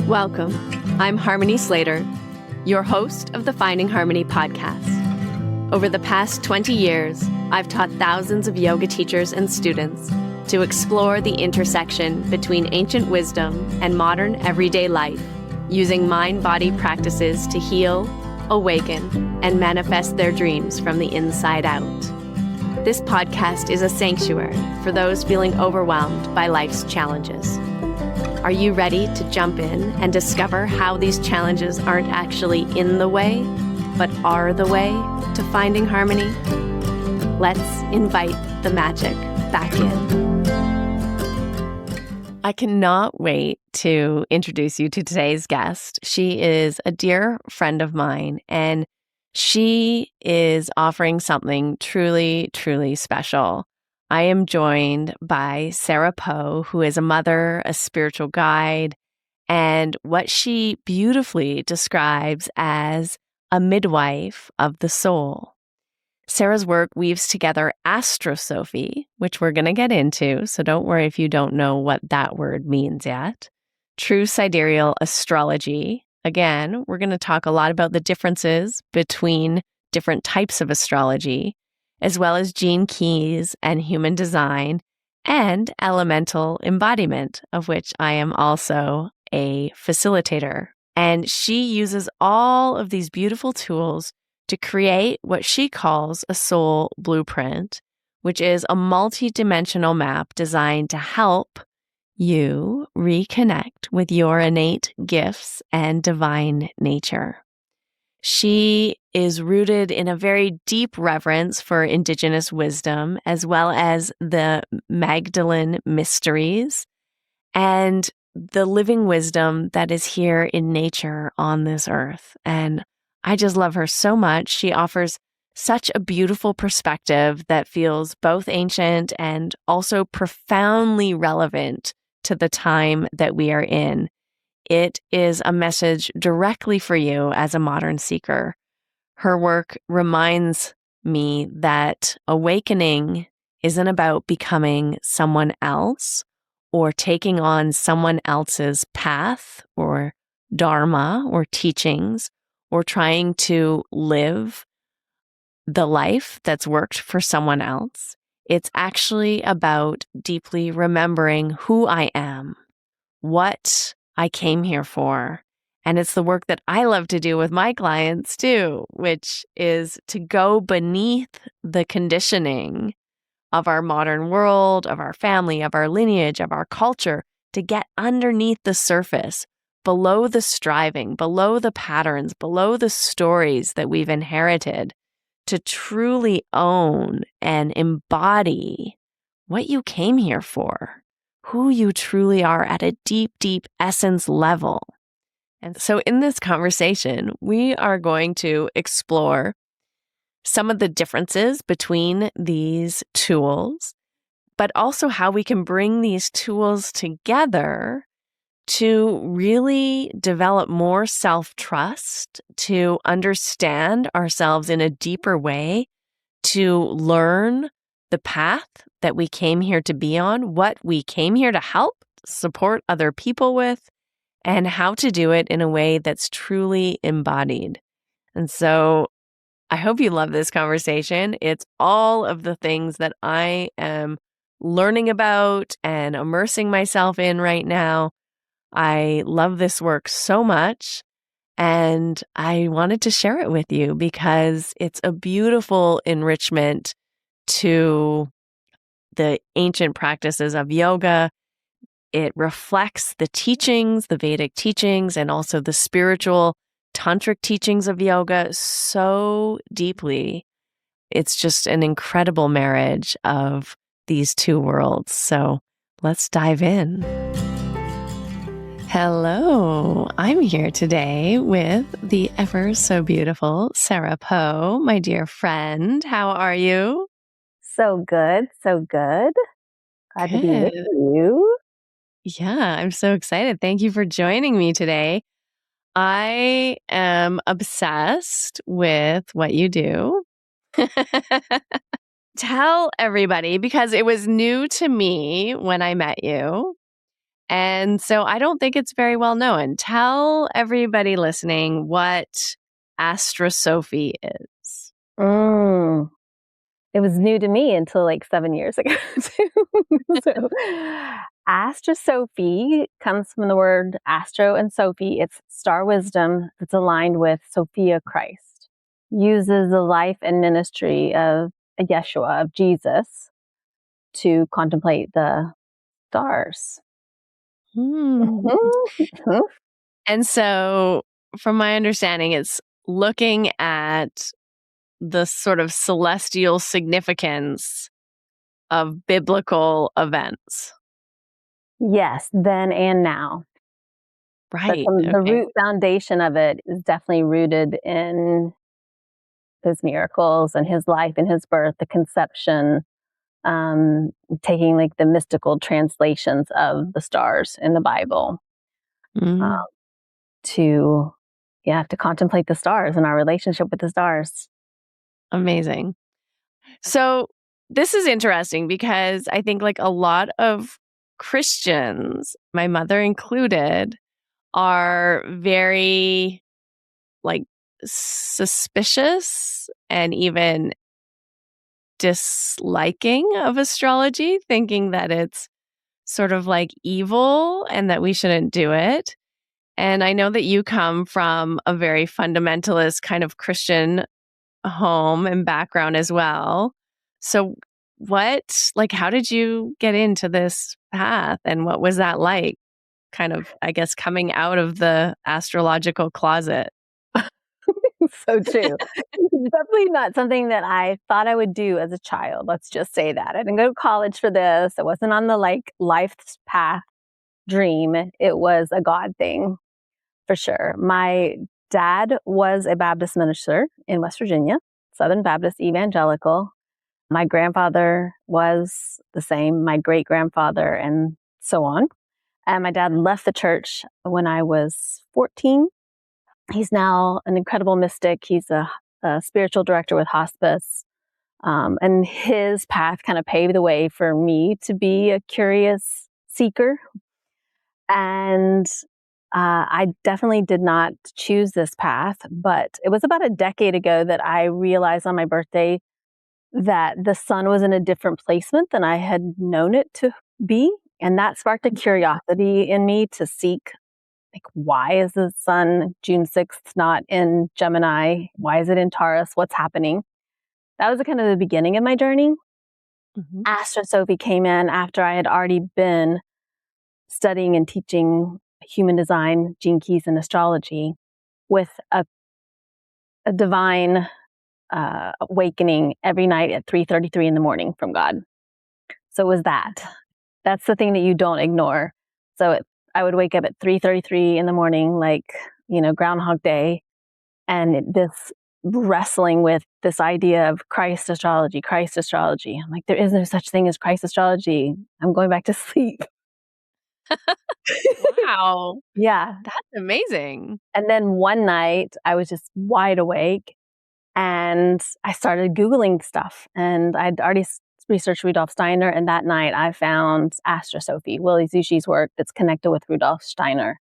Welcome. I'm Harmony Slater, your host of the Finding Harmony podcast. Over the past 20 years, I've taught thousands of yoga teachers and students to explore the intersection between ancient wisdom and modern everyday life, using mind-body practices to heal, awaken, and manifest their dreams from the inside out. This podcast is a sanctuary for those feeling overwhelmed by life's challenges. Are you ready to jump in and discover how these challenges aren't actually in the way, but are the way to finding harmony? Let's invite the magic back in. I cannot wait to introduce you to today's guest. She is a dear friend of mine, and she is offering something truly, truly special. I am joined by Sarah Poe, who is a mother, a spiritual guide, and what she beautifully describes as a midwife of the soul. Sarah's work weaves together AstroSophy, which we're going to get into, so don't worry if you don't know what that word means yet. True sidereal astrology. Again, we're going to talk a lot about the differences between different types of astrology, as well as gene keys and human design, and elemental embodiment, of which I am also a facilitator. And she uses all of these beautiful tools to create what she calls a soul blueprint, which is a multidimensional map designed to help you reconnect with your innate gifts and divine nature. She is rooted in a very deep reverence for indigenous wisdom, as well as the Magdalene mysteries and the living wisdom that is here in nature on this earth. And I just love her so much. She offers such a beautiful perspective that feels both ancient and also profoundly relevant to the time that we are in. It is a message directly for you as a modern seeker. Her work reminds me that awakening isn't about becoming someone else or taking on someone else's path or dharma or teachings or trying to live the life that's worked for someone else. It's actually about deeply remembering who I am, what I came here for. And it's the work that I love to do with my clients too, which is to go beneath the conditioning of our modern world, of our family, of our lineage, of our culture, to get underneath the surface, below the striving, below the patterns, below the stories that we've inherited, to truly own and embody what you came here for, who you truly are at a deep, deep essence level. And so in this conversation, we are going to explore some of the differences between these tools, but also how we can bring these tools together to really develop more self-trust, to understand ourselves in a deeper way, to learn the path that we came here to be on, what we came here to help support other people with, and how to do it in a way that's truly embodied. And so I hope you love this conversation. It's all of the things that I am learning about and immersing myself in right now. I love this work so much, and I wanted to share it with you because it's a beautiful enrichment to the ancient practices of yoga. It reflects the teachings, the Vedic teachings, and also the spiritual tantric teachings of yoga so deeply. It's just an incredible marriage of these two worlds. So let's dive in. Hello, I'm here today with the ever so beautiful Sarah Poe, my dear friend. How are you? So good, so good. Glad to be with Good. you. Yeah, I'm so excited. Thank you for joining me today. I am obsessed with what you do. Tell everybody, because it was new to me when I met you, And so I don't think it's very well known. Tell everybody listening what AstroSophy is. It was new to me until like 7 years ago, too. So, AstroSophy comes from the word astro and Sophie. It's star wisdom that's aligned with Sophia Christ. Uses the life and ministry of Yeshua, of Jesus, to contemplate the stars. Mm-hmm. And so, from my understanding, it's looking at the sort of celestial significance of biblical events. Yes, then and now. Right. But the Okay. root foundation of it is definitely rooted in his miracles and his life and his birth, the conception, taking like the mystical translations of the stars in the Bible to contemplate the stars and our relationship with the stars. Amazing. So this is interesting because I think like a lot of Christians, my mother included, are very like suspicious and even disliking of astrology, thinking that it's sort of like evil and that we shouldn't do it. And I know that you come from a very fundamentalist kind of Christian home and background as well. So how did you get into this path and what was that like? Kind of, I guess, coming out of the astrological closet. So true. Definitely not something that I thought I would do as a child. Let's just say that. I didn't go to college for this. It wasn't on the life path dream. It was a God thing for sure. My dad was a Baptist minister in West Virginia, Southern Baptist evangelical. My grandfather was the same, my great grandfather, and so on. And my dad left the church when I was 14. He's now an incredible mystic. He's a spiritual director with hospice. And his path kind of paved the way for me to be a curious seeker. And I definitely did not choose this path, but it was about a decade ago that I realized on my birthday that the sun was in a different placement than I had known it to be. And that sparked a curiosity in me to seek, like, why is the sun June 6th not in Gemini? Why is it in Taurus? What's happening? That was kind of the beginning of my journey. AstroSophy came in after I had already been studying and teaching human design, gene keys, and astrology with a divine awakening every night at 3:33 in the morning from God. So it was that. That's the thing that you don't ignore. So I would wake up at 3:33 in the morning, like, Groundhog Day, and this wrestling with this idea of Christ astrology. I'm like, there is no such thing as Christ astrology. I'm going back to sleep. Wow. Yeah. That's amazing. And then one night I was just wide awake and I started Googling stuff, and I'd already researched Rudolf Steiner. And that night I found AstroSophy, Willie Zushi's work that's connected with Rudolf Steiner.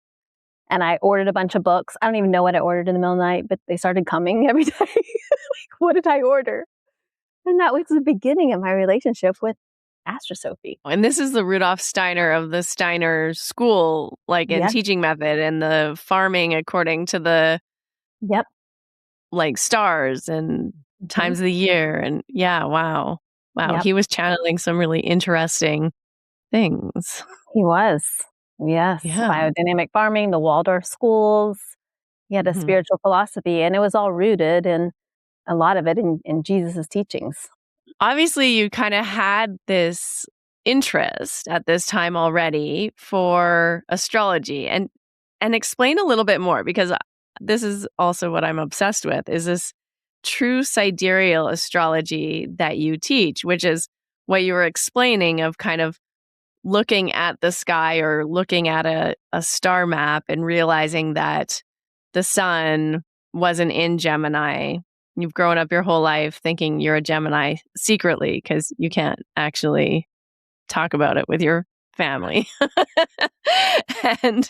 And I ordered a bunch of books. I don't even know what I ordered in the middle of the night, but they started coming every day. Like, what did I order? And that was the beginning of my relationship with AstroSophy. And this is the Rudolf Steiner of the Steiner school, like in teaching method and the farming according to the like stars and times of the year. And wow. He was channeling some really interesting things. He was. Yes. Yeah. Biodynamic farming, the Waldorf schools. He had a spiritual philosophy, and it was all rooted in a lot of it in Jesus' teachings. Obviously, you kind of had this interest at this time already for astrology, and explain a little bit more, because this is also what I'm obsessed with, is this true sidereal astrology that you teach, which is what you were explaining of kind of looking at the sky or looking at a star map and realizing that the sun wasn't in Gemini. You've grown up your whole life thinking you're a Gemini secretly because you can't actually talk about it with your family. And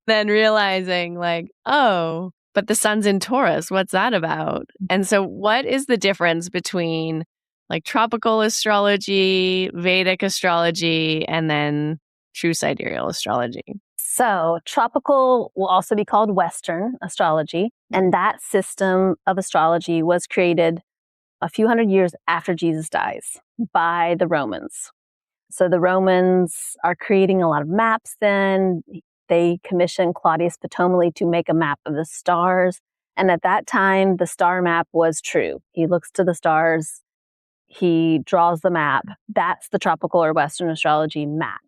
then realizing like, oh, but the sun's in Taurus. What's that about? And so what is the difference between like tropical astrology, Vedic astrology, and then true sidereal astrology? So tropical will also be called Western astrology. And that system of astrology was created a few hundred years after Jesus dies by the Romans. So the Romans are creating a lot of maps then. They commissioned Claudius Ptolemy to make a map of the stars. And at that time, the star map was true. He looks to the stars, he draws the map. That's the tropical or Western astrology map.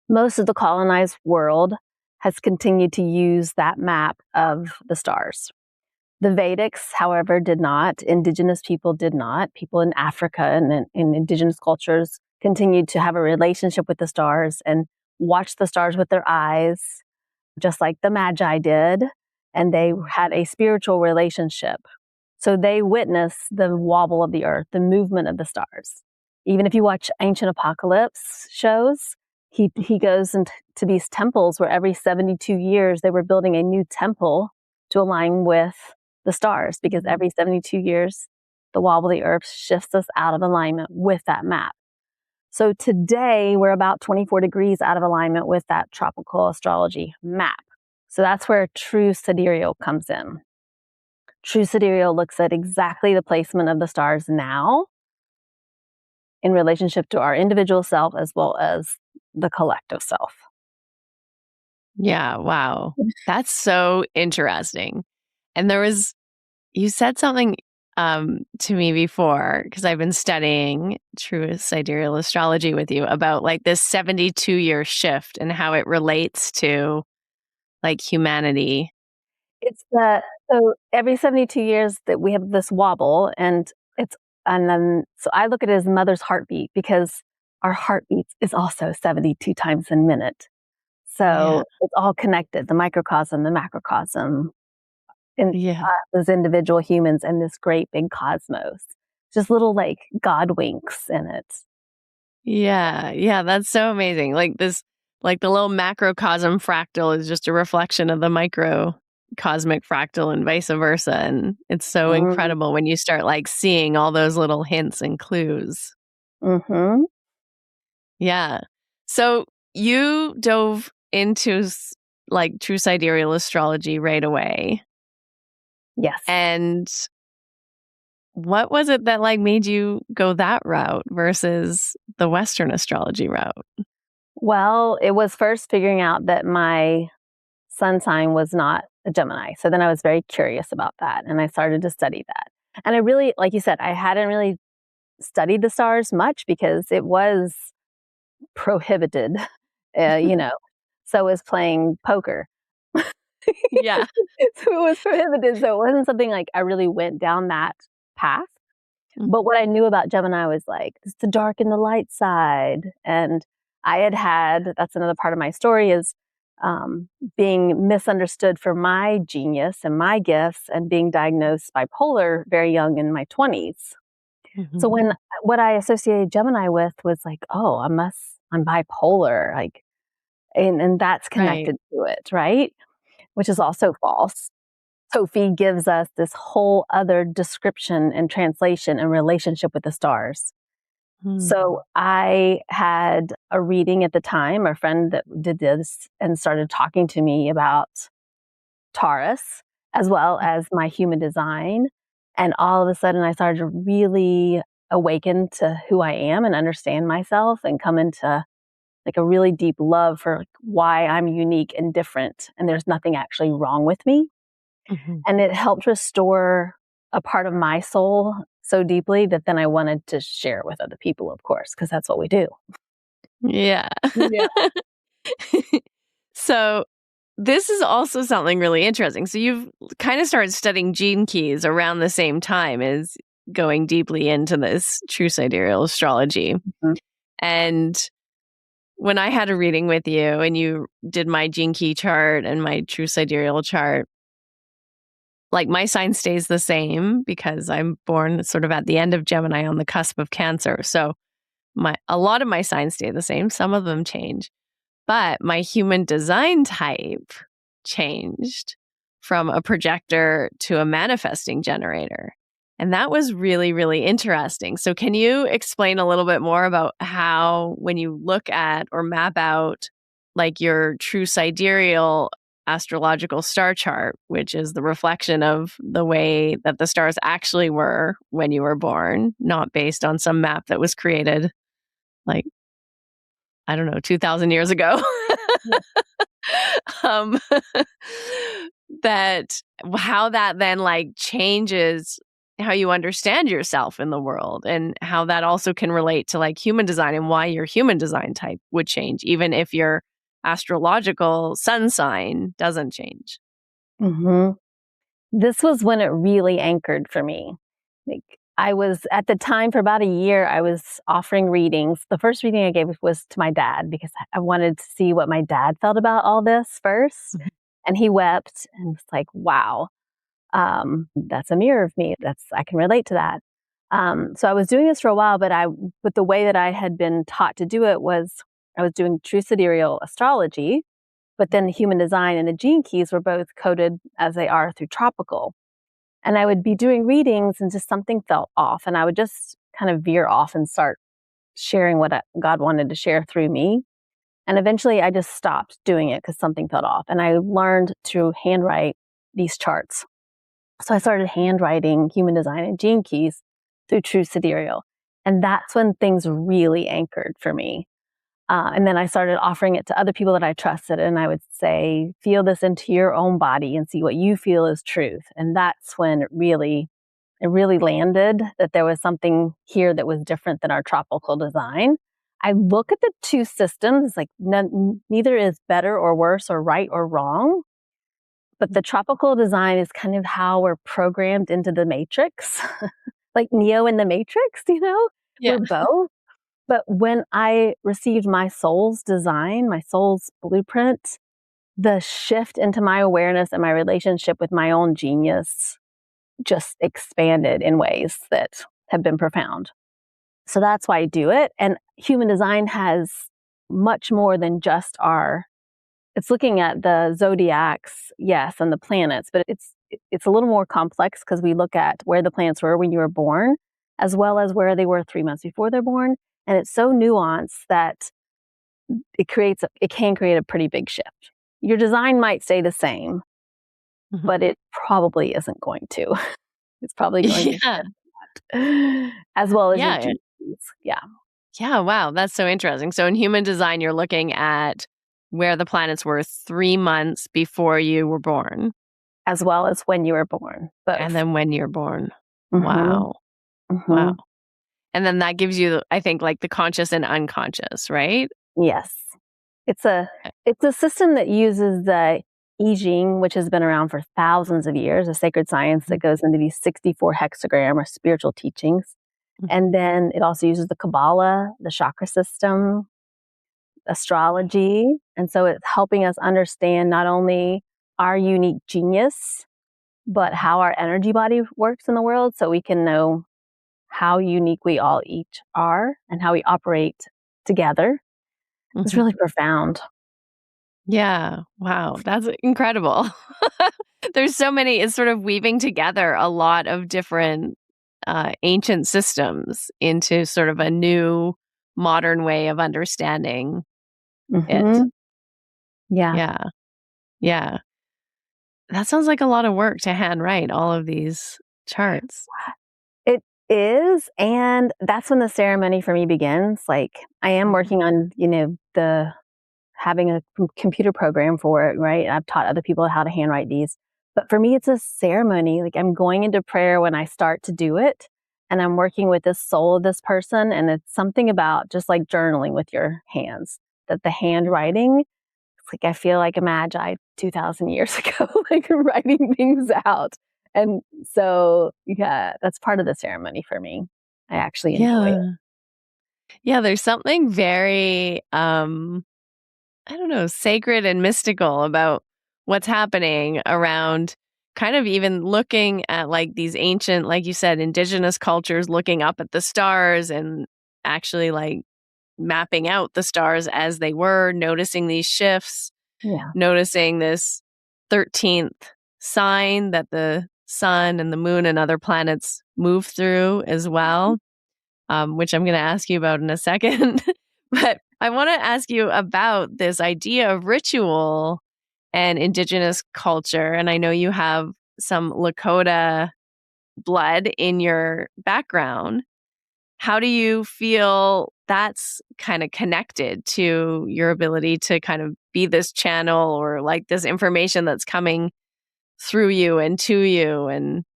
Most of the colonized world has continued to use that map of the stars. The Vedics, however, did not. Indigenous people did not. People in Africa and in indigenous cultures continued to have a relationship with the stars and watch the stars with their eyes, just like the Magi did. And they had a spiritual relationship. So they witnessed the wobble of the earth, the movement of the stars. Even if you watch ancient apocalypse shows, he goes into these temples where every 72 years they were building a new temple to align with the stars, because every 72 years, the wobble of the earth shifts us out of alignment with that map. So today we're about 24 degrees out of alignment with that tropical astrology map. So that's where true sidereal comes in. True sidereal looks at exactly the placement of the stars now in relationship to our individual self as well as the collective self. Yeah, wow. That's so interesting. And you said something to me before, because I've been studying true sidereal astrology with you about like this 72-year shift and how it relates to like humanity. So every 72 years that we have this wobble, and then I look at it as mother's heartbeat, because our heartbeat is also 72 times a minute. So it's all connected, the microcosm, the macrocosm, in us as individual humans and this great big cosmos. Just little like God winks in it. Yeah, that's so amazing. Like the little macrocosm fractal is just a reflection of the microcosmic fractal and vice versa. And it's so incredible when you start like seeing all those little hints and clues. Mm-hmm. Yeah. So you dove into like true sidereal astrology right away. Yes. And what was it that like made you go that route versus the Western astrology route? Well, it was first figuring out that my sun sign was not a Gemini. So then I was very curious about that, and I started to study that. And I really, like you said, I hadn't really studied the stars much because it was prohibited, so was playing poker. Yeah. So it was prohibited. So it wasn't something like I really went down that path. But what I knew about Gemini was like, it's the dark and the light side. And I had, that's another part of my story, is being misunderstood for my genius and my gifts, and being diagnosed bipolar very young in my 20s. Mm-hmm. So what I associated Gemini with was like, oh, I'm bipolar, like, and that's connected to it, right? Which is also false. Sophie gives us this whole other description and translation and relationship with the stars. So I had a reading at the time, a friend that did this and started talking to me about Taurus as well as my human design. And all of a sudden I started to really awaken to who I am and understand myself, and come into like a really deep love for like why I'm unique and different, and there's nothing actually wrong with me. Mm-hmm. And it helped restore a part of my soul so deeply that then I wanted to share with other people, of course, because that's what we do. Yeah. So this is also something really interesting. So you've kind of started studying gene keys around the same time as going deeply into this true sidereal astrology. Mm-hmm. And when I had a reading with you and you did my gene key chart and my true sidereal chart, like my sign stays the same because I'm born sort of at the end of Gemini on the cusp of Cancer. So a lot of my signs stay the same. Some of them change. But my human design type changed from a projector to a manifesting generator. And that was really, really interesting. So can you explain a little bit more about how, when you look at or map out like your true sidereal astrological star chart, which is the reflection of the way that the stars actually were when you were born, not based on some map that was created like, I don't know, 2,000 years ago. um, that how that then like changes how you understand yourself in the world, and how that also can relate to like human design and why your human design type would change, even if your astrological sun sign doesn't change. Mm-hmm. This was when it really anchored for me. Like, I was at the time, for about a year, I was offering readings. The first reading I gave was to my dad because I wanted to see what my dad felt about all this first. Mhm. And he wept and was like, wow, that's a mirror of me. I can relate to that. So I was doing this for a while, but the way that I had been taught to do it was I was doing true sidereal astrology, but then the human design and the gene keys were both coded as they are through tropical. And I would be doing readings and just something felt off. And I would just kind of veer off and start sharing what God wanted to share through me. And eventually I just stopped doing it because something felt off. And I learned to handwrite these charts. So I started handwriting human design and gene keys through true sidereal. And that's when things really anchored for me. And then I started offering it to other people that I trusted. And I would say, feel this into your own body and see what you feel is truth. And that's when it really landed that there was something here that was different than our tropical design. I look at the two systems, like neither is better or worse or right or wrong. But the tropical design is kind of how we're programmed into the matrix, like Neo in the Matrix, Yeah. We're both. But when I received my soul's design, my soul's blueprint, the shift into my awareness and my relationship with my own genius just expanded in ways that have been profound. So that's why I do it. And human design has much more than just it's looking at the zodiacs, yes, and the planets, but it's a little more complex because we look at where the planets were when you were born, as well as where they were 3 months before they're born. And it's so nuanced that it can create a pretty big shift. Your design might stay the same, Mhm. but it probably isn't going to. It's probably going to shift, as well as your genes. Yeah. Yeah, wow, that's so interesting. So in human design, you're looking at where the planets were 3 months before you were born. As well as when you were born. Both. And then when you're born. Mhm. Wow. Mhm. Wow. And then that gives you, I think, like the conscious and unconscious, right? Yes. It's a system that uses the I Ching, which has been around for thousands of years, a sacred science that goes into these 64 hexagram or spiritual teachings. Mhm. And then it also uses the Kabbalah, the chakra system, astrology. And so it's helping us understand not only our unique genius, but how our energy body works in the world so we can know how unique we all each are and how we operate together. It's Mhm. really profound. Yeah. Wow. That's incredible. There's so many, it's sort of weaving together a lot of different ancient systems into sort of a new modern way of understanding it. Mhm. Yeah. Yeah. Yeah. That sounds like a lot of work to handwrite all of these charts. It is, and that's when the ceremony for me begins. Like, I am working on, the having a computer program for it, right? I've taught other people how to handwrite these. But for me, it's a ceremony. Like, I'm going into prayer when I start to do it, and I'm working with the soul of this person. And it's something about just like journaling with your hands, that the handwriting, it's like I feel like a magi 2,000 years ago, like writing things out. And so, yeah, that's part of the ceremony for me. I actually enjoy it. Yeah. Yeah, there's something very I don't know, sacred and mystical about what's happening around kind of even looking at like these ancient, like you said, indigenous cultures looking up at the stars and actually like mapping out the stars as they were, noticing these shifts, noticing this 13th sign that the sun and the moon and other planets move through as well, which I'm going to ask you about in a second. But I want to ask you about this idea of ritual and indigenous culture. And I know you have some Lakota blood in your background. How do you feel that's kind of connected to your ability to kind of be this channel or like this information that's coming through you and to you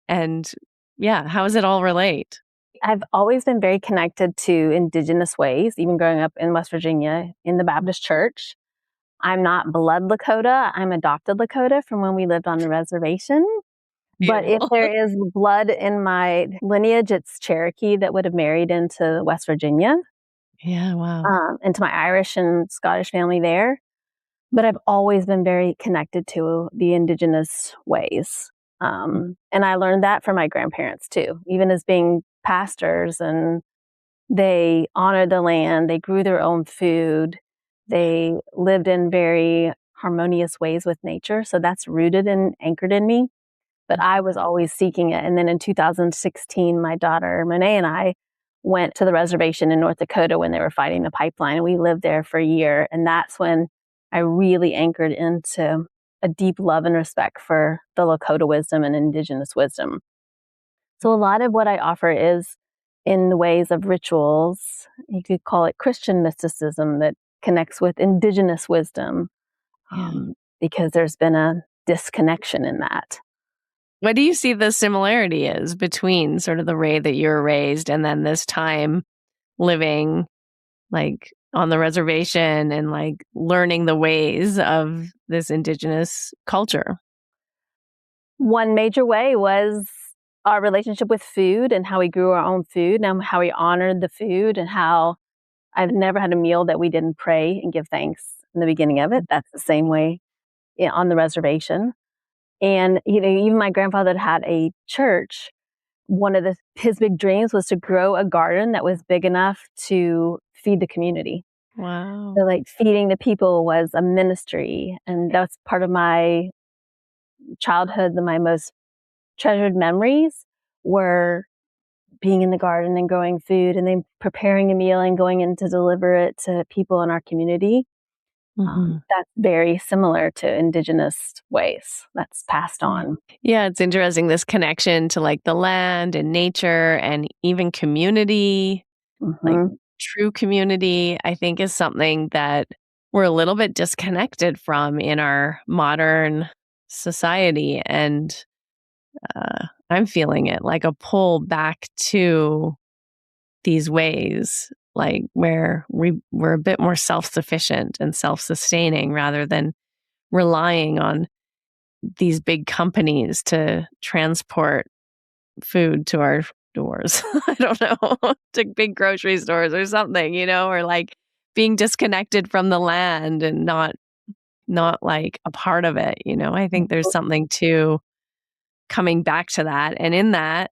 and yeah, how does it all relate? I've always been very connected to indigenous ways, even growing up in West Virginia in the Baptist church. I'm not blood Lakota. I'm adopted Lakota from when we lived on the reservation. But if Beautiful. there is blood in my lineage, it's Cherokee that would have married into West Virginia, Yeah, wow. into my Irish and Scottish family there. But I've always been very connected to the indigenous ways. And I learned that from my grandparents too, even as being pastors, and they honored the land, they grew their own food, they lived in very harmonious ways with nature. So that's rooted and anchored in me. But I was always seeking it. And then in 2016, my daughter Monet and I went to the reservation in North Dakota when they were fighting the pipeline. We lived there for a year. And that's when I really anchored into a deep love and respect for the Lakota wisdom and indigenous wisdom. So a lot of what I offer is in the ways of rituals. You could call it Christian mysticism that connects with indigenous wisdom, because there's been a disconnection in that. What do you see the similarity is between sort of the way that you were raised and then this time living like on the reservation and like learning the ways of this indigenous culture? One major way was our relationship with food and how we grew our own food and how we honored the food, and how I've never had a meal that we didn't pray and give thanks in the beginning of it. That's the same way on the reservation. And, even my grandfather had a church. One of his big dreams was to grow a garden that was big enough to feed the community. Wow. So like feeding the people was a ministry. And that's part of my childhood. My most treasured memories were being in the garden and growing food and then preparing a meal and going in to deliver it to people in our community. That's very similar to indigenous ways. That's passed on. Yeah, it's interesting, this connection to like the land and nature and even community, like true community, I think is something that we're a little bit disconnected from in our modern society. And I'm feeling it like a pull back to these ways, like where we're a bit more self-sufficient and self-sustaining rather than relying on these big companies to transport food to our doors. I don't know, to big grocery stores or something, or like being disconnected from the land and not like a part of it. I think there's something to coming back to that. And in that,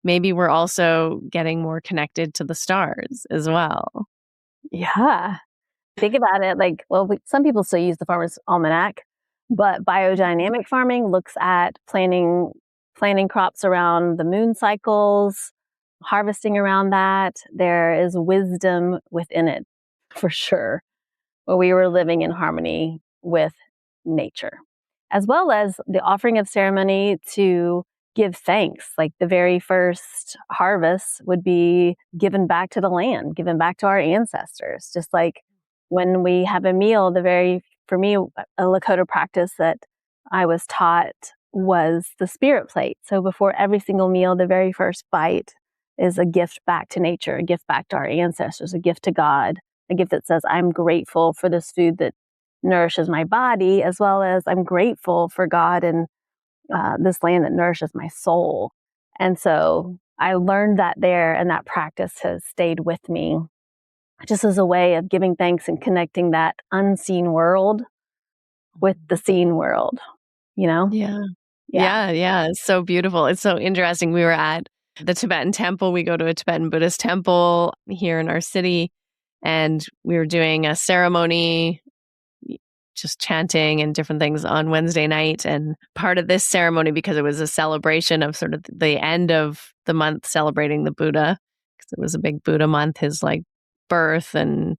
maybe we're also getting more connected to the stars as well. Yeah. Think about it like, some people still use the Farmer's Almanac, but biodynamic farming looks at planting crops around the moon cycles, harvesting around that. There is wisdom within it, for sure. Where we were living in harmony with nature, as well as the offering of ceremony to give thanks. Like the very first harvest would be given back to the land, given back to our ancestors. Just like when we have a meal, for me, a Lakota practice that I was taught was the spirit plate. So before every single meal, the very first bite is a gift back to nature, a gift back to our ancestors, a gift to God, a gift that says, I'm grateful for this food that nourishes my body, as well as I'm grateful for God and this land that nourishes my soul. And so I learned that there, and that practice has stayed with me just as a way of giving thanks and connecting that unseen world with the seen world, Yeah. It's so beautiful. It's so interesting. We were at the Tibetan temple. We go to a Tibetan Buddhist temple here in our city, and we were doing a ceremony, just chanting and different things on Wednesday night. And part of this ceremony, because it was a celebration of sort of the end of the month celebrating the Buddha, because it was a big Buddha month, his like birth and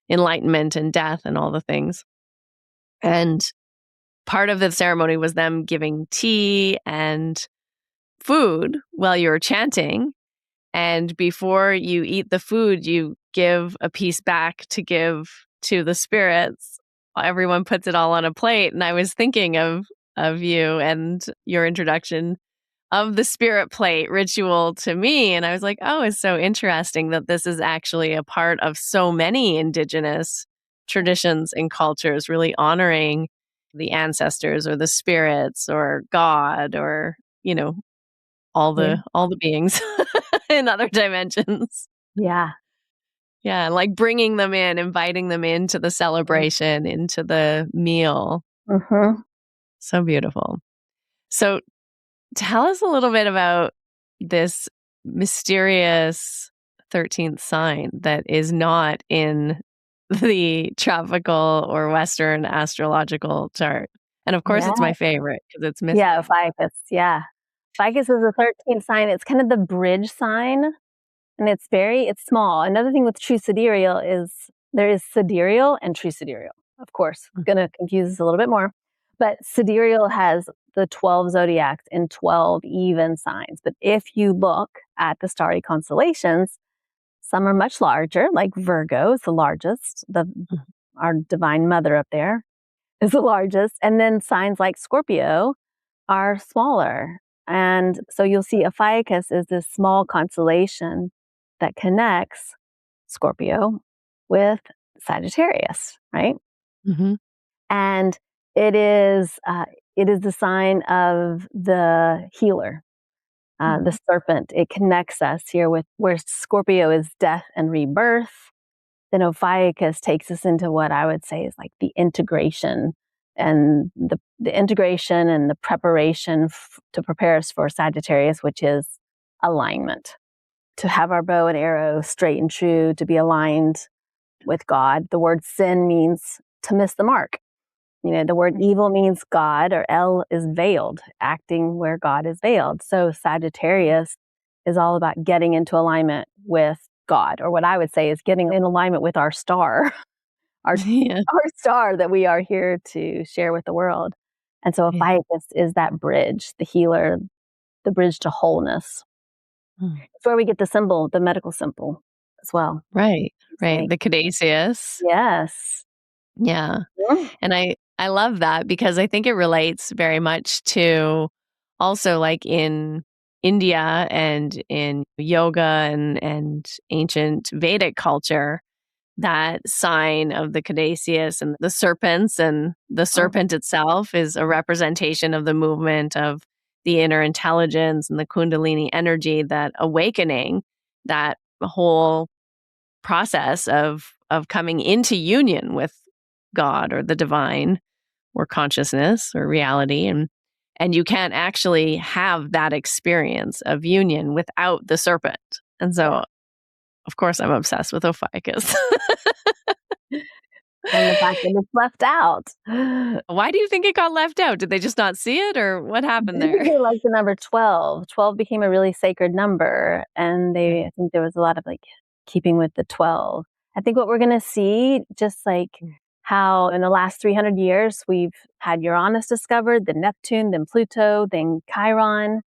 enlightenment and death and all the things. And part of the ceremony was them giving tea and food while you were chanting. And before you eat the food, you give a piece back to give to the spirits. Everyone puts it all on a plate. And I was thinking of you and your introduction of the spirit plate ritual to me. And I was like, oh, it's so interesting that this is actually a part of so many indigenous traditions and cultures, really honoring the ancestors or the spirits or God or, all the beings in other dimensions. Yeah. Yeah, like bringing them in, inviting them into the celebration, into the meal. Mm-hmm. So beautiful. So tell us a little bit about this mysterious 13th sign that is not in the tropical or Western astrological chart. And of course, it's my favorite because it's missing. Yeah, Ophiuchus. Yeah. Ophiuchus is the 13th sign. It's kind of the bridge sign, and it's small. Another thing with true sidereal is there is sidereal and true sidereal. Of course, it's going to confuse us a little bit more. But sidereal has the 12 zodiacs in 12 even signs. But if you look at the starry constellations, some are much larger, like Virgo is the largest. Our divine mother up there is the largest. And then signs like Scorpio are smaller. And so you'll see Ophiuchus is this small constellation that connects Scorpio with Sagittarius, right? Mm-hmm. And it is the sign of the healer, the serpent. It connects us here with where Scorpio is death and rebirth. Then Ophiuchus takes us into what I would say is like the integration and the integration and the preparation to prepare us for Sagittarius, which is alignment. To have our bow and arrow straight and true, to be aligned with God. The word sin means to miss the mark. The word evil means God, or El is veiled, acting where God is veiled. So Sagittarius is all about getting into alignment with God, or what I would say is getting in alignment with our star, our star that we are here to share with the world. And so Ophiuchus is that bridge, the healer, the bridge to wholeness. It's where we get the symbol, the medical symbol as well. Right. The caduceus. Yes. Yeah. And I love that because I think it relates very much to also like in India and in yoga and ancient Vedic culture, that sign of the caduceus and the serpents, and the serpent itself is a representation of the movement of the inner intelligence and the Kundalini energy, that awakening, that whole process of coming into union with God or the divine or consciousness or reality. And you can't actually have that experience of union without the serpent. And so, of course, I'm obsessed with Ophiuchus. And the fact that it's left out. Why do you think it got left out? Did they just not see it, or what happened there? They like the number 12. 12 became a really sacred number. And I think there was a lot of like keeping with the 12. I think what we're going to see, just like how in the last 300 years, we've had Uranus discovered, then Neptune, then Pluto, then Chiron.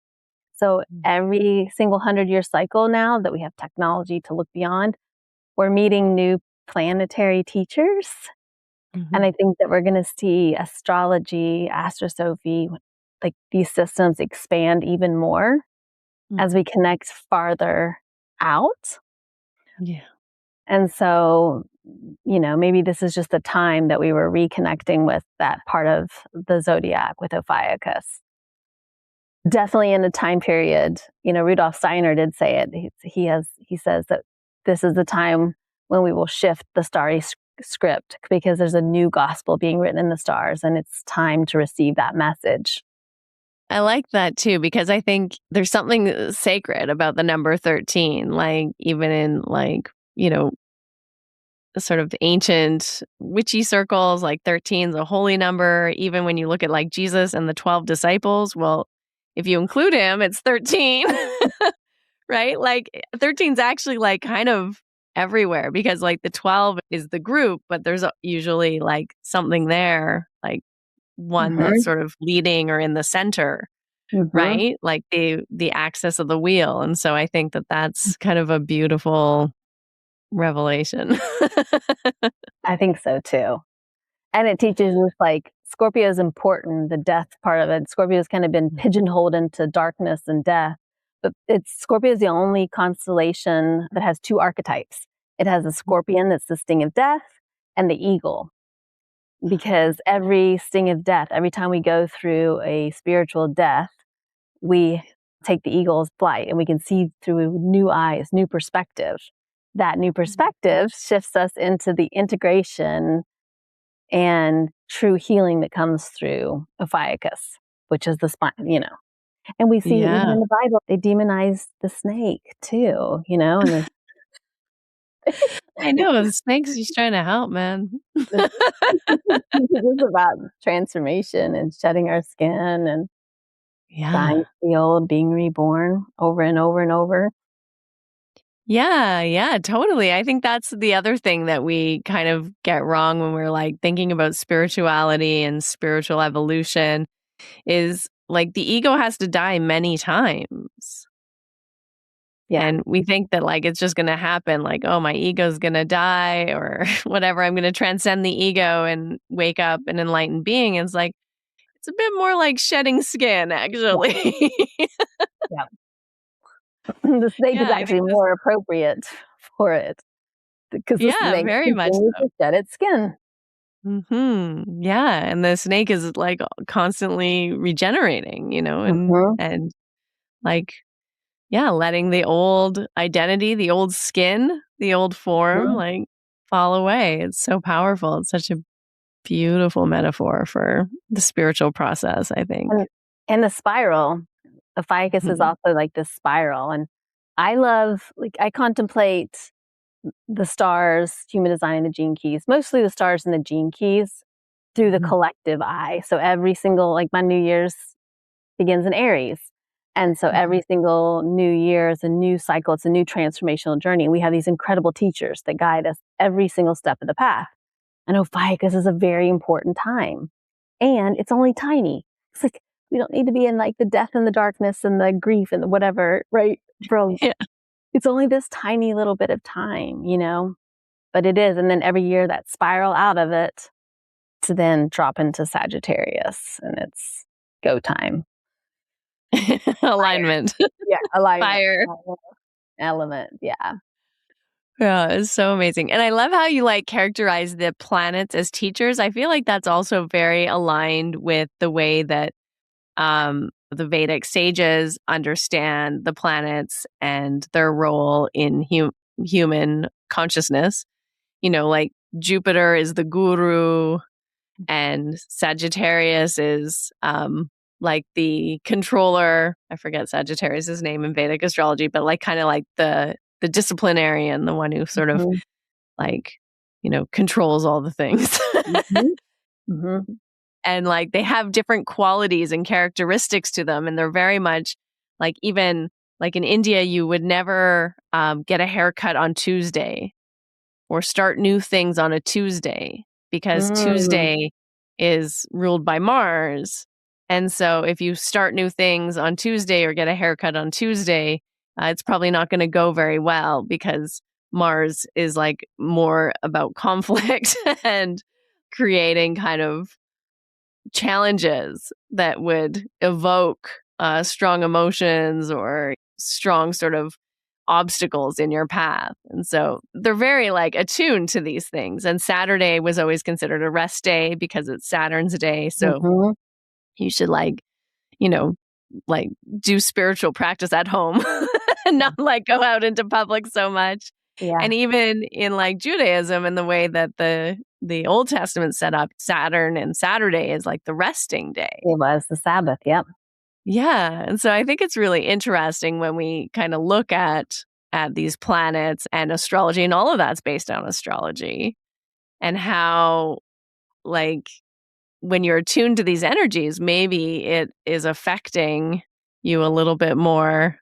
So every single 100-year cycle now that we have technology to look beyond, we're meeting new planetary teachers. And I think that we're going to see astrology, AstroSophy, like these systems expand even more as we connect farther out. Yeah. And so, maybe this is just the time that we were reconnecting with that part of the zodiac with Ophiuchus. Definitely in a time period, Rudolf Steiner did say it. He says that this is the time when we will shift the starry script, because there's a new gospel being written in the stars, and it's time to receive that message. I like that too, because I think there's something sacred about the number 13, like even in like, sort of ancient witchy circles, like 13 is a holy number. Even when you look at like Jesus and the 12 disciples, well, if you include him, it's 13, right? Like 13 is actually like kind of everywhere because like the 12 is the group, but there's usually like something there, like one that's Mm-hmm. sort of leading or in the center, Mm-hmm. right? Like the axis of the wheel. And so I think that that's kind of a beautiful revelation. I think so too. And it teaches us like Scorpio is important, the death part of it. Scorpio's kind of been pigeonholed into darkness and death. But Scorpio is the only constellation that has two archetypes. It has a scorpion that's the sting of death and the eagle. Because every sting of death, every time we go through a spiritual death, we take the eagle's flight and we can see through new eyes, new perspective. That new perspective shifts us into the integration and true healing that comes through Ophiuchus, which is the spine, And we see even Yeah. in the Bible, they demonize the snake too, and I know the snake's just trying to help, man. this is about transformation and shedding our skin and dying Yeah. to the old, being reborn over and over and over. Yeah, yeah, totally. I think that's the other thing that we kind of get wrong when we're like thinking about spirituality and spiritual evolution is like the ego has to die many times. Yeah. And we think that like it's just going to happen like, oh, my ego's going to die or whatever. I'm going to transcend the ego and wake up an enlightened being. It's like, it's a bit more like shedding skin, Yeah. actually. Yeah. The snake is Yeah, I actually think this, more appropriate for it because the yeah, snake very much continues so. to shed its skin. Yeah, and the snake is like constantly regenerating, Mhm. and like yeah, letting the old identity, the old skin, the old form Mhm. like fall away. It's so powerful. It's such a beautiful metaphor for the spiritual process, I think. And the spiral, Ophiuchus is Mhm. also like this spiral, and I love I contemplate the stars, human design, and the gene keys, mostly the stars and the gene keys through the collective eye. So every single like my New Year's begins in Aries. And so every single new year is a new cycle, it's a new transformational journey. And we have these incredible teachers that guide us every single step of the path. And Ophiuchus is a very important time. And it's only tiny. It's like we don't need to be in like the death and the darkness and the grief and the whatever, right? Bro, Yeah. it's only this tiny little bit of time. But it is. And then every year that spiral out of it to then drop into Sagittarius and it's go time. Fire. Alignment. Yeah, alignment. Fire. Element, yeah. Yeah, it's so amazing. And I love how you like characterize the planets as teachers. I feel like that's also very aligned with the way that the Vedic sages understand the planets and their role in human consciousness. Like Jupiter is the guru, and Sagittarius is like the controller. I forget Sagittarius's name in Vedic astrology, but like kind of like the disciplinarian, the one who sort of Mhm, like controls all the things. mhm, mhm, And like they have different qualities and characteristics to them, and they're very much like even like in India you would never get a haircut on Tuesday or start new things on a Tuesday because mm, Tuesday is ruled by Mars. And so if you start new things on Tuesday or get a haircut on Tuesday, it's probably not going to go very well because Mars is like more about conflict and creating kind of challenges that would evoke strong emotions or strong sort of obstacles in your path. And so they're very like attuned to these things. And Saturday was always considered a rest day because it's Saturn's day. So mhm, you should you know, like do spiritual practice at home and not like go out into public so much. yeah, And even in like Judaism and the way that the Old Testament set up Saturn and Saturday is like the resting day. it was the Sabbath, yep. Yeah. And so I think it's really interesting when we kind of look at these planets and astrology, and all of that's based on astrology, and how, like, when you're attuned to these energies, maybe it is affecting you a little bit more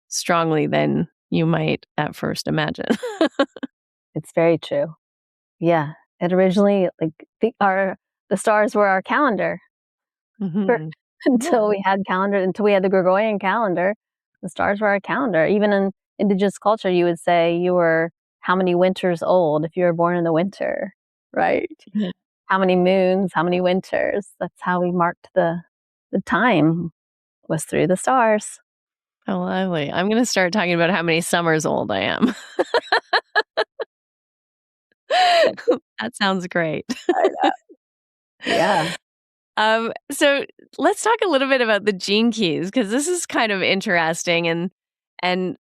strongly than you might at first imagine. It's very true. Yeah. It originally, like, the stars were our calendar. For Mhm. until Yeah. we had until we had the Gregorian calendar, the stars were our calendar. Even in indigenous culture, you would say you were how many winters old if you were born in the winter, right? Yeah. How many moons, how many winters. That's how we marked the time, was through the stars. Oh, lovely. I'm going to start talking about how many summers old I am. That sounds great. I know. Yeah. So let's talk a little bit about the gene keys, because this is kind of interesting, and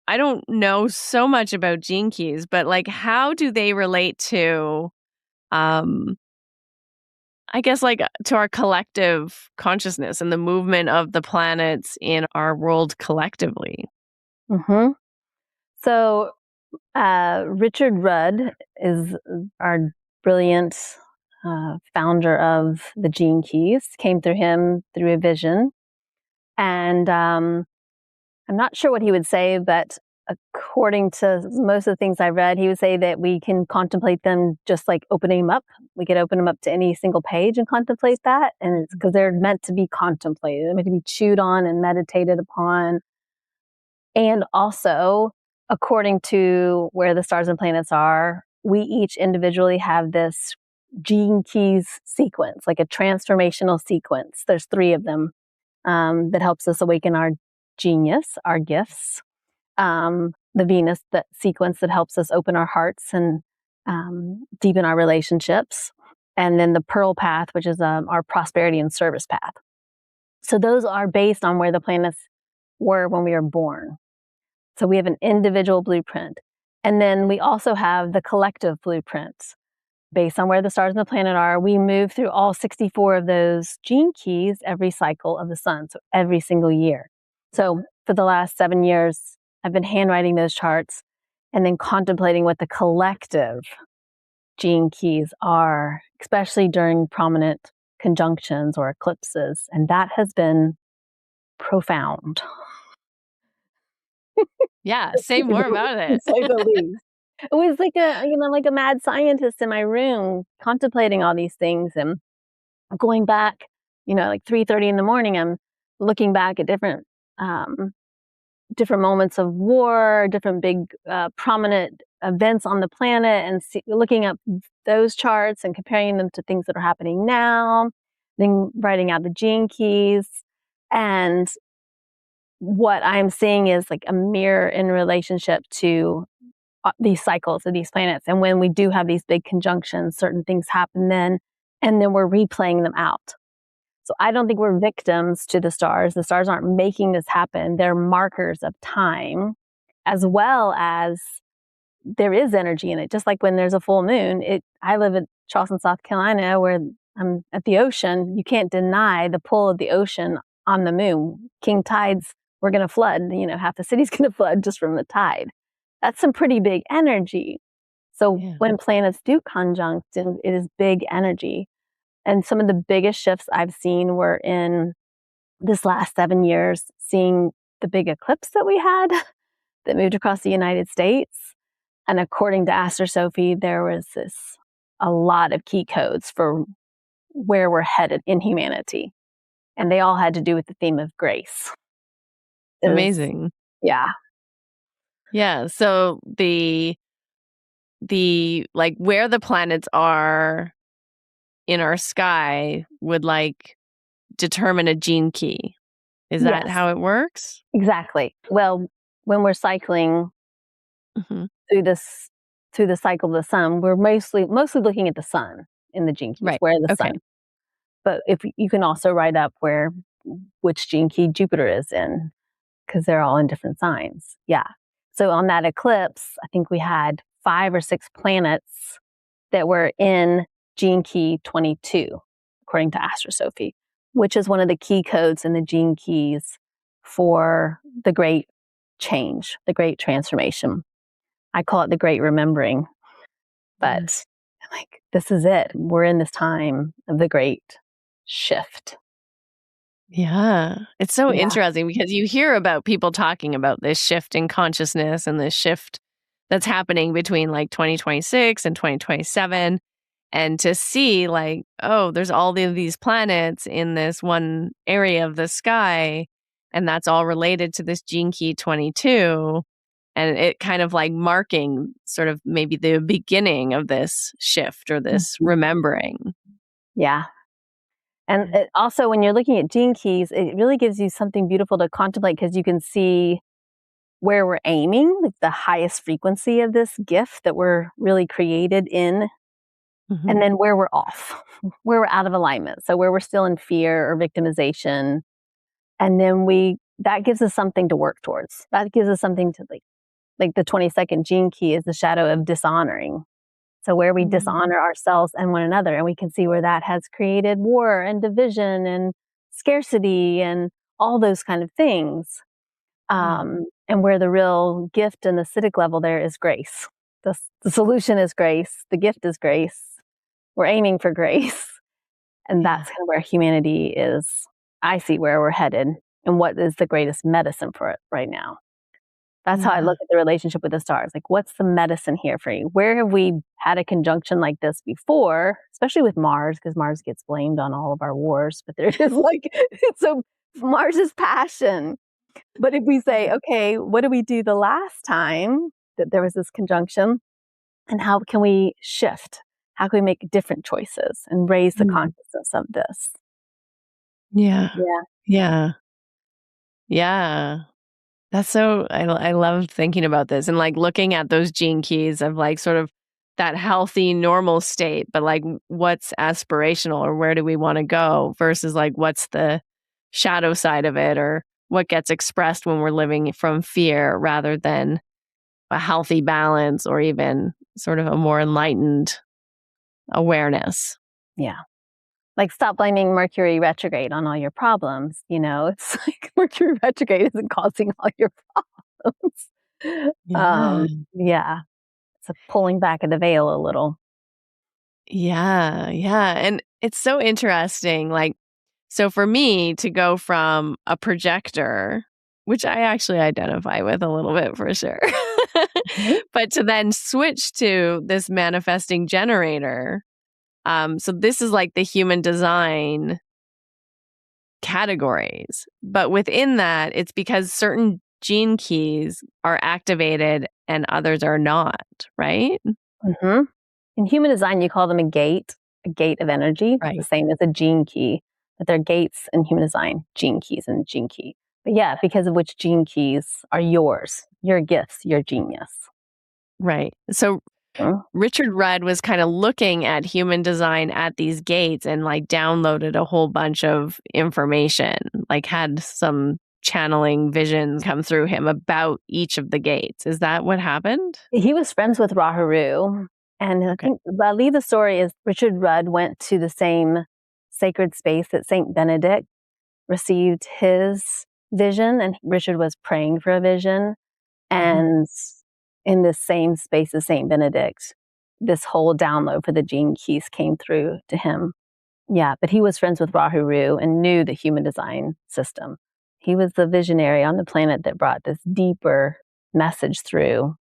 I don't know so much about gene keys, but like, how do they relate to, um, I guess, like, to our collective consciousness and the movement of the planets in our world collectively? hmm So Richard Rudd is our brilliant founder of the Gene Keys. Came through him through a vision, and I'm not sure what he would say, but according to most of the things I read, he would say that we can contemplate them just like opening them up. We could open them up to any single page and contemplate that, and it's because they're meant to be contemplated, they're meant to be chewed on and meditated upon. And also, according to where the stars and planets are, we each individually have this gene keys sequence, like a transformational sequence. There's 3 of them that helps us awaken our genius, our gifts. The Venus, that sequence that helps us open our hearts and deepen our relationships. And then the Pearl path, which is our prosperity and service path. So those are based on where the planets were when we were born. So we have an individual blueprint. And then we also have the collective blueprints. Based on where the stars and the planet are, we move through all 64 of those gene keys every cycle of the sun, so every single year. So for the last 7 years, I've been handwriting those charts and then contemplating what the collective gene keys are, especially during prominent conjunctions or eclipses. And that has been profound. Yeah, say more about To it. say the least. It was like like a mad scientist in my room contemplating all these things and going back, like 3:30 in the morning, I'm looking back at um, different moments of war, different big prominent events on the planet, and looking up those charts and comparing them to things that are happening now, then writing out the gene keys. And what I'm seeing is like a mirror in relationship to these cycles of these planets. And when we do have these big conjunctions, certain things happen then, and then we're replaying them out. So I don't think we're victims to the stars. The stars aren't making this happen. They're markers of time, as well as there is energy in it. Just like when there's a full moon, I live in Charleston, South Carolina, where I'm at the ocean. You can't deny the pull of the ocean on the moon. King tides, we're going to flood. Half the city's going to flood just from the tide. That's some pretty big energy. So Yeah. when planets do conjunct, it is big energy. And some of the biggest shifts I've seen were in this last 7 years, seeing the big eclipse that we had that moved across the United States. And according to AstroSophy, there was a lot of key codes for where we're headed in humanity. And they all had to do with the theme of grace. Amazing. Yeah. Yeah. So like, where the planets are in our sky would, like, determine a gene key. Is that Yes, how it works? exactly. Well, when we're cycling Mhm. through the cycle of the sun, we're mostly looking at the sun in the gene keys, Right. where the Okay. sun. But if you can also write up which gene key Jupiter is in, because they're all in different signs. Yeah. So on that eclipse, I think we had 5 or 6 planets that were in gene key 22, according to AstroSophy. which is one of the key codes in the gene keys for the great change, the great transformation. I call it the great remembering. But I'm like, this is it. We're in this time of the great shift. Yeah. It's so Yeah. interesting because you hear about people talking about this shift in consciousness and this shift that's happening between like 2026 and 2027. And to see like, oh, there's all of these planets in this one area of the sky, and that's all related to this gene key 22. And it kind of like marking sort of maybe the beginning of this shift or this remembering. Yeah. And it also, when you're looking at gene keys, it really gives you something beautiful to contemplate because you can see where we're aiming, like the highest frequency of this gift that we're really created in, and then where we're off, where we're out of alignment. So where we're still in fear or victimization. And then that gives us something to work towards. That gives us something to like the 22nd gene key is the shadow of dishonoring. So where we dishonor ourselves and one another, and we can see where that has created war and division and scarcity and all those kind of things. And where the real gift and the acidic level there is grace. The solution is grace. The gift is grace. We're aiming for grace. And that's kind of where humanity is. I see where we're headed and what is the greatest medicine for it right now. That's how I look at the relationship with the stars. Like, what's the medicine here for you? Where have we had a conjunction like this before, especially with Mars, because Mars gets blamed on all of our wars, but there is like, so Mars is passion. But if we say, okay, what did we do the last time that there was this conjunction? And how can we shift? How can we make different choices and raise the consciousness of this? Yeah. Yeah. Yeah. Yeah. That's so, I love thinking about this and like looking at those gene keys of like sort of that healthy, normal state, but like what's aspirational or where do we want to go versus like what's the shadow side of it or what gets expressed when we're living from fear rather than a healthy balance or even sort of a more enlightened awareness. Yeah. Like, stop blaming Mercury retrograde on all your problems. It's like Mercury retrograde isn't causing all your problems. Yeah. It's pulling back of the veil a little. Yeah. Yeah. And it's so interesting. Like, so for me to go from a projector, which I actually identify with a little bit for sure, but to then switch to this manifesting generator. So this is like the human design categories. But within that, it's because certain gene keys are activated and others are not, right? Mm-hmm. In human design, you call them a gate of energy. Right. The same as a gene key, but they're gates in human design, gene keys and gene key. But yeah, because of which gene keys are yours, your gifts, your genius. Right. So Richard Rudd was kind of looking at human design at these gates and like downloaded a whole bunch of information, like had some channeling visions come through him about each of the gates. Is that what happened? He was friends with Rahuru. And I think I believe the story is Richard Rudd went to the same sacred space that Saint Benedict received his vision, and Richard was praying for a vision. And in the same space as Saint Benedict, this whole download for the gene keys came through to him. Yeah, but he was friends with Rahuru and knew the human design system. He was the visionary on the planet that brought this deeper message through.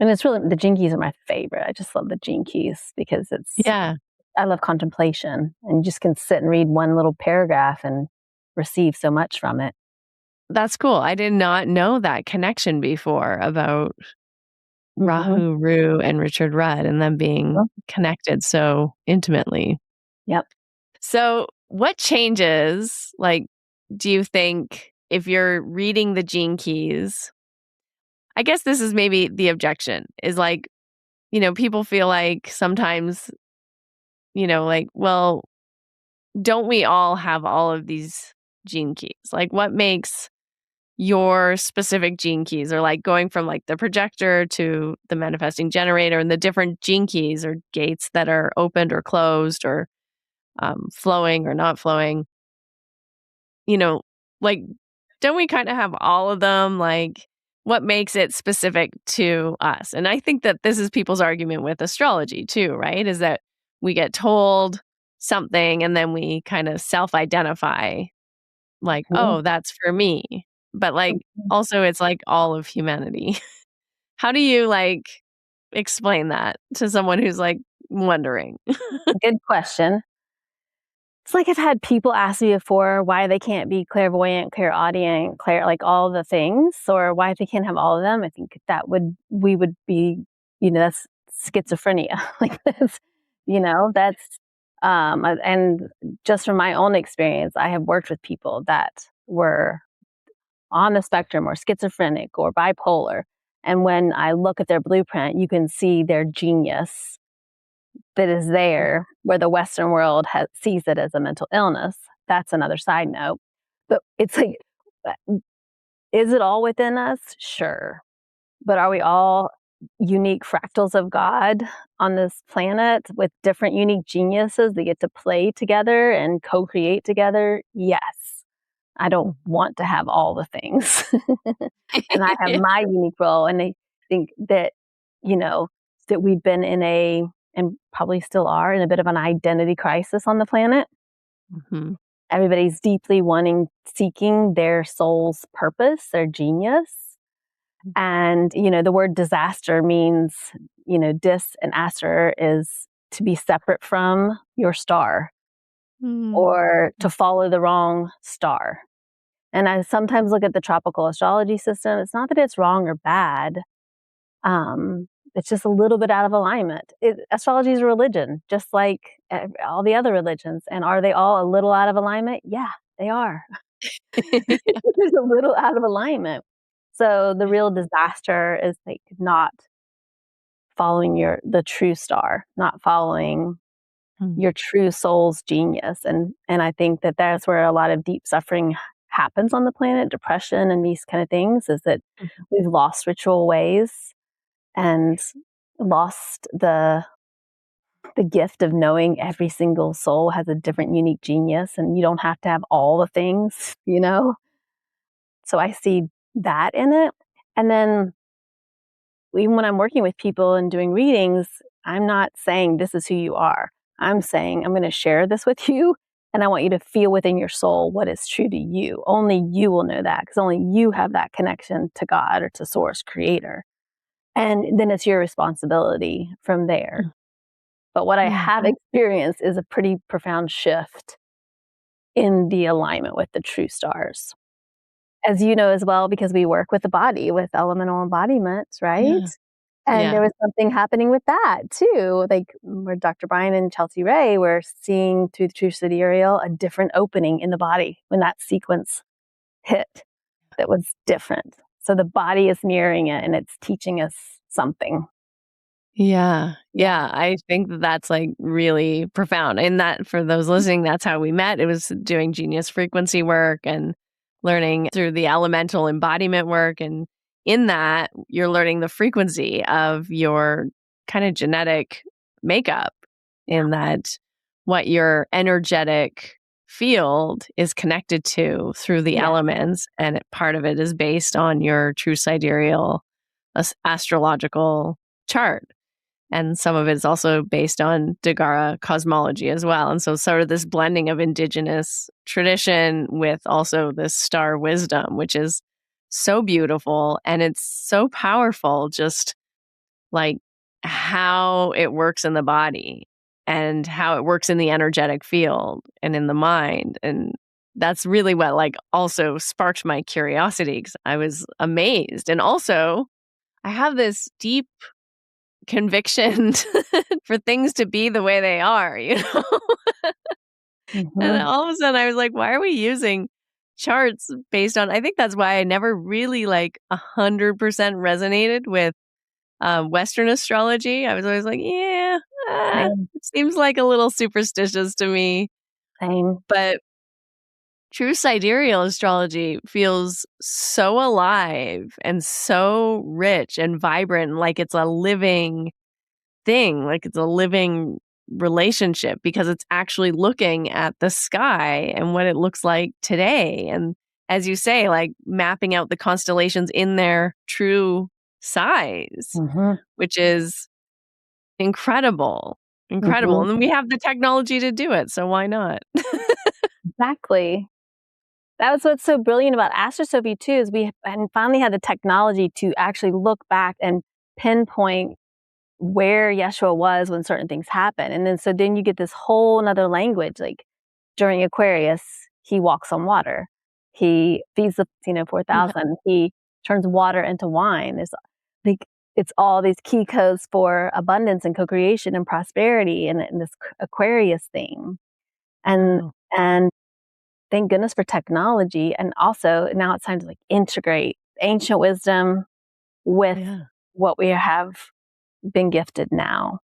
And it's really, the gene keys are my favorite. I just love the gene keys because I love contemplation, and you just can sit and read one little paragraph and receive so much from it. That's cool. I did not know that connection before about Rahuru and Richard Rudd and them being connected so intimately. Yep. So what changes, like, do you think if you're reading the gene keys? I guess this is maybe the objection is like, people feel like sometimes, like, well, don't we all have all of these gene keys? Like, what makes your specific gene keys, or like going from like the projector to the manifesting generator and the different gene keys or gates that are opened or closed or flowing or not flowing? like, don't we kind of have all of them? Like, what makes it specific to us? And I think that this is people's argument with astrology too, right? Is that we get told something and then we kind of self-identify like, Mhm. oh, that's for me. But like, also it's like all of humanity. How do you like explain that to someone who's like wondering? Good question. It's like I've had people ask me before why they can't be clairvoyant, clairaudient, like all the things, or why they can't have all of them. I think we would be, that's schizophrenia. Like that's, that's, and just from my own experience, I have worked with people that were on the spectrum or schizophrenic or bipolar. And when I look at their blueprint, you can see their genius that is there where the Western world sees it as a mental illness. That's another side note. But it's like, is it all within us? Sure. But are we all unique fractals of God on this planet with different unique geniuses that get to play together and co-create together? Yes. I don't want to have all the things. And I have my unique role. And I think that, that we've been and probably still are, in a bit of an identity crisis on the planet. Mm-hmm. Everybody's deeply seeking their soul's purpose, their genius. And, the word disaster means, dis and aster is to be separate from your star or to follow the wrong star. And I sometimes look at the tropical astrology system. It's not that it's wrong or bad. It's just a little bit out of alignment. Astrology is a religion, just like all the other religions. And are they all a little out of alignment? Yeah, they are. There's a little out of alignment. So the real disaster is like not following the true star, not following your true soul's genius. And I think that that's where a lot of deep suffering happens on the planet, depression and these kind of things, is that we've lost ritual ways and lost the gift of knowing every single soul has a different unique genius and you don't have to have all the things, So I see that in it. And then even when I'm working with people and doing readings, I'm not saying this is who you are. I'm saying I'm going to share this with you and I want you to feel within your soul what is true to you. Only you will know that because only you have that connection to God or to source creator. And then it's your responsibility from there. But what I have experienced is a pretty profound shift in the alignment with the true stars. As you know as well, because we work with the body, with elemental embodiments, right? Yeah. And there was something happening with that too. Like where Dr. Brian and Chelsea Ray were seeing through the true sidereal a different opening in the body when that sequence hit that was different. So the body is mirroring it and it's teaching us something. Yeah. I think that's like really profound. And that for those listening, that's how we met. It was doing genius frequency work and learning through the elemental embodiment work. And in that, you're learning the frequency of your kind of genetic makeup, in that what your energetic field is connected to through the elements. And part of it is based on your true sidereal astrological chart. And some of it is also based on Dagara cosmology as well. And so sort of this blending of indigenous tradition with also this star wisdom, which is so beautiful. And it's so powerful, just like how it works in the body and how it works in the energetic field and in the mind. And that's really what like also sparked my curiosity, because I was amazed. And also I have this deep conviction for things to be the way they are, And all of a sudden I was like, why are we using charts based on, I think that's why I never really like 100% resonated with Western astrology. I was always like, it seems like a little superstitious to me. Same. But true sidereal astrology feels so alive and so rich and vibrant, like it's a living thing, like it's a living relationship because it's actually looking at the sky and what it looks like today. And as you say, like mapping out the constellations in their true size, which is incredible. Incredible. And then we have the technology to do it. So why not? Exactly. That was what's so brilliant about AstroSophy too, is we finally had the technology to actually look back and pinpoint where Yeshua was when certain things happen. And then you get this whole nother language, like during Aquarius, he walks on water. He feeds the 4,000. He turns water into wine. There's like, it's all these key codes for abundance and co-creation and prosperity and this Aquarius theme. And thank goodness for technology. And also now it's time to like integrate ancient wisdom with what we have been gifted now.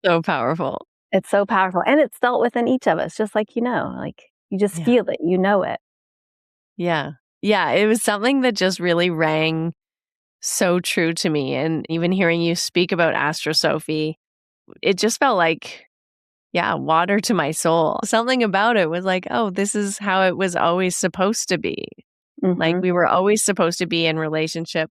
So powerful. It's so powerful. And it's felt within each of us, just like, like you just feel it, you know it. Yeah. Yeah. It was something that just really rang so true to me. And even hearing you speak about AstroSophy, it just felt like, water to my soul. Something about it was like, oh, this is how it was always supposed to be. Like we were always supposed to be in relationship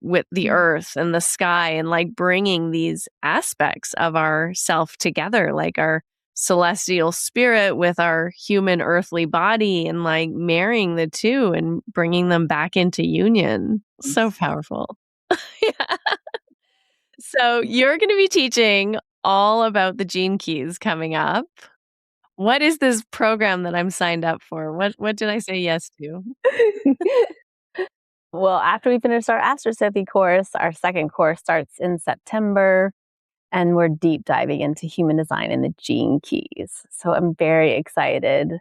with the earth and the sky and like bringing these aspects of our self together, like our celestial spirit with our human earthly body and like marrying the two and bringing them back into union. So powerful. So you're going to be teaching all about the gene keys coming up. What is this program that I'm signed up for? What did I say yes to? Well, after we finish our AstroSophy course, our second course starts in September, and we're deep diving into human design and the gene keys. So I'm very excited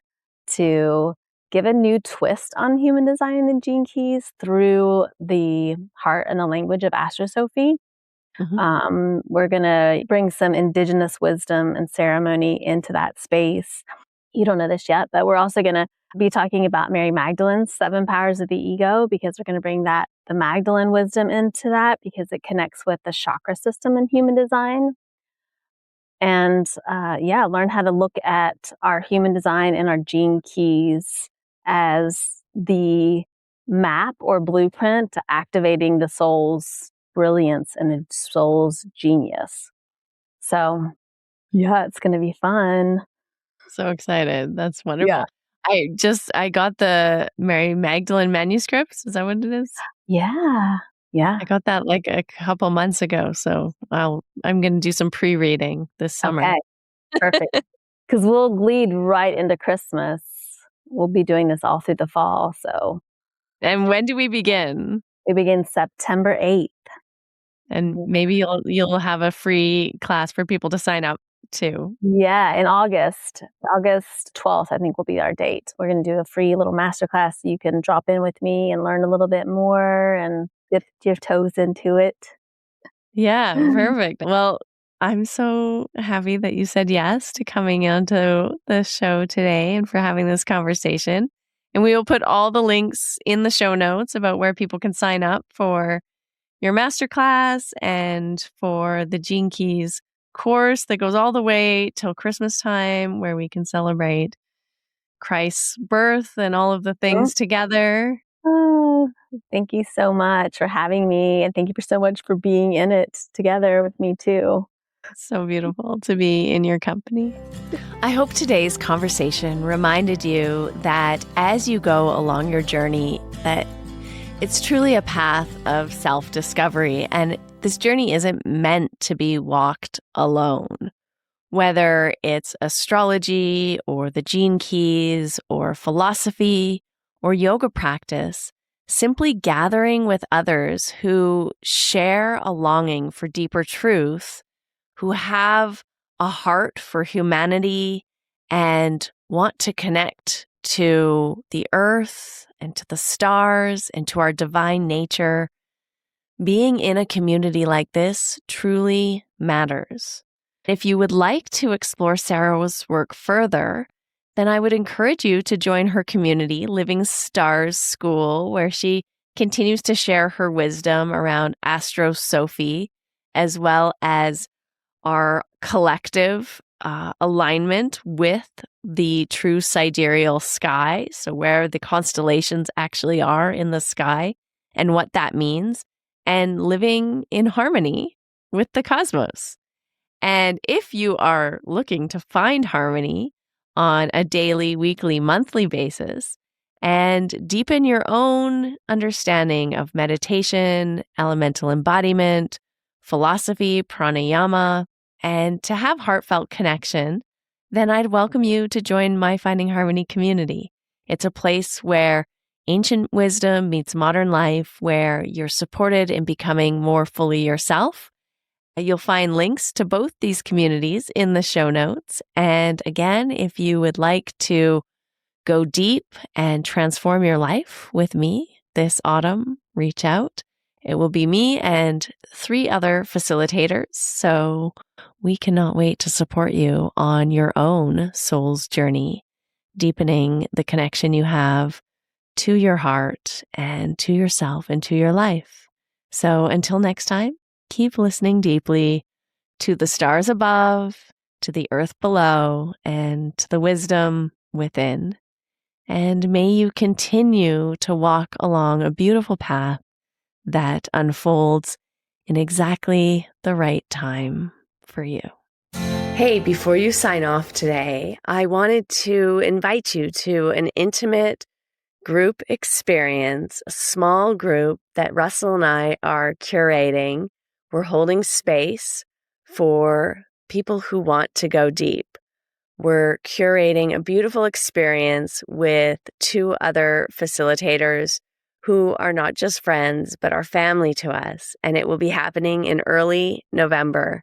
to give a new twist on human design and the gene keys through the heart and the language of AstroSophy. We're going to bring some indigenous wisdom and ceremony into that space. You don't know this yet, but we're also going to be talking about Mary Magdalene's 7 powers of the ego, because we're going to bring the Magdalene wisdom into that, because it connects with the chakra system in human design. And learn how to look at our human design and our gene keys as the map or blueprint to activating the soul's brilliance and the soul's genius. So, it's going to be fun. So excited. That's wonderful. Yeah. I got the Mary Magdalene manuscripts. Is that what it is? Yeah. I got that like a couple months ago. So I'm going to do some pre-reading this summer. Okay. Perfect. Because we'll lead right into Christmas. We'll be doing this all through the fall. So. And when do we begin? We begin September 8th. And maybe you'll have a free class for people to sign up to. Yeah, in August 12th, I think will be our date. We're going to do a free little masterclass. So you can drop in with me and learn a little bit more and dip your toes into it. Yeah, perfect. Well, I'm so happy that you said yes to coming onto the show today and for having this conversation. And we will put all the links in the show notes about where people can sign up for your masterclass and for the Gene Keys course that goes all the way till Christmas time, where we can celebrate Christ's birth and all of the things together. Oh, thank you so much for having me. And thank you so much for being in it together with me too. So beautiful to be in your company. I hope today's conversation reminded you that as you go along your journey, that it's truly a path of self-discovery, and this journey isn't meant to be walked alone. Whether it's astrology or the gene keys or philosophy or yoga practice, simply gathering with others who share a longing for deeper truth, who have a heart for humanity and want to connect to the earth and to the stars and to our divine nature. Being in a community like this truly matters. If you would like to explore Sarah's work further, then I would encourage you to join her community, Living Stars School, where she continues to share her wisdom around AstroSophy, as well as our collective alignment with the true sidereal sky, so where the constellations actually are in the sky and what that means, and living in harmony with the cosmos. And if you are looking to find harmony on a daily, weekly, monthly basis and deepen your own understanding of meditation, elemental embodiment, philosophy, pranayama, and to have heartfelt connection, then I'd welcome you to join my Finding Harmony community. It's a place where ancient wisdom meets modern life, where you're supported in becoming more fully yourself. You'll find links to both these communities in the show notes. And again, if you would like to go deep and transform your life with me this autumn, reach out. It will be me and 3 other facilitators. So we cannot wait to support you on your own soul's journey, deepening the connection you have to your heart and to yourself and to your life. So until next time, keep listening deeply to the stars above, to the earth below, and to the wisdom within. And may you continue to walk along a beautiful path that unfolds in exactly the right time for you. Hey, before you sign off today, I wanted to invite you to an intimate group experience, a small group that Russell and I are curating. We're holding space for people who want to go deep. We're curating a beautiful experience with 2 other facilitators who are not just friends, but are family to us. And it will be happening in early November.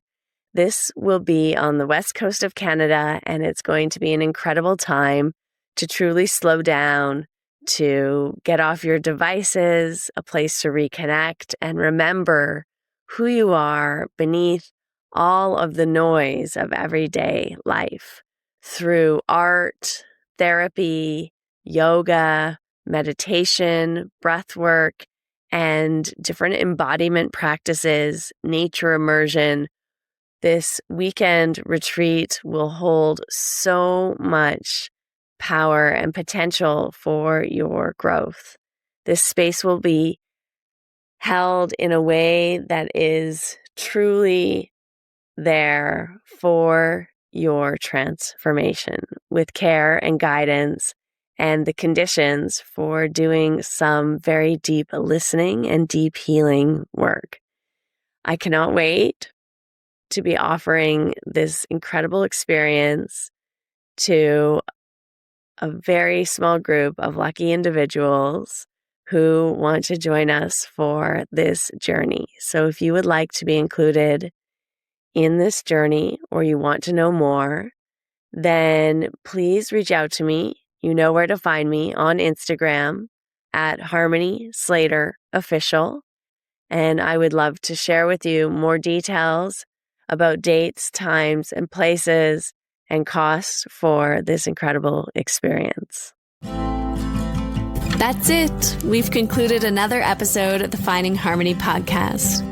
This will be on the west coast of Canada, and it's going to be an incredible time to truly slow down, to get off your devices, a place to reconnect, and remember who you are beneath all of the noise of everyday life through art, therapy, yoga, meditation, breath work, and different embodiment practices, nature immersion. This weekend retreat will hold so much power and potential for your growth. This space will be held in a way that is truly there for your transformation, with care and guidance and the conditions for doing some very deep listening and deep healing work. I cannot wait to be offering this incredible experience to a very small group of lucky individuals who want to join us for this journey. So if you would like to be included in this journey or you want to know more, then please reach out to me. You know where to find me on Instagram at Harmony Slater Official. And I would love to share with you more details about dates, times, and places and costs for this incredible experience. That's it. We've concluded another episode of the Finding Harmony podcast.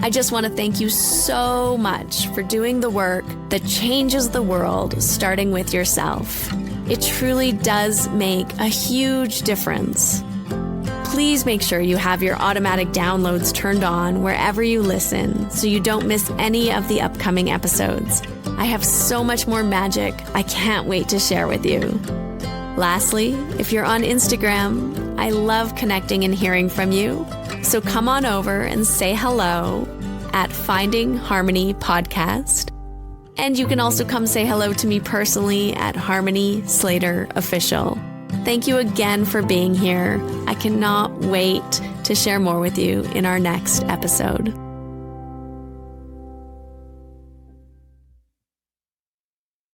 I just want to thank you so much for doing the work that changes the world, starting with yourself. It truly does make a huge difference. Please make sure you have your automatic downloads turned on wherever you listen so you don't miss any of the upcoming episodes. I have so much more magic I can't wait to share with you. Lastly, if you're on Instagram, I love connecting and hearing from you. So come on over and say hello at Finding Harmony Podcast. And you can also come say hello to me personally at Harmony Slater Official. Thank you again for being here. I cannot wait to share more with you in our next episode.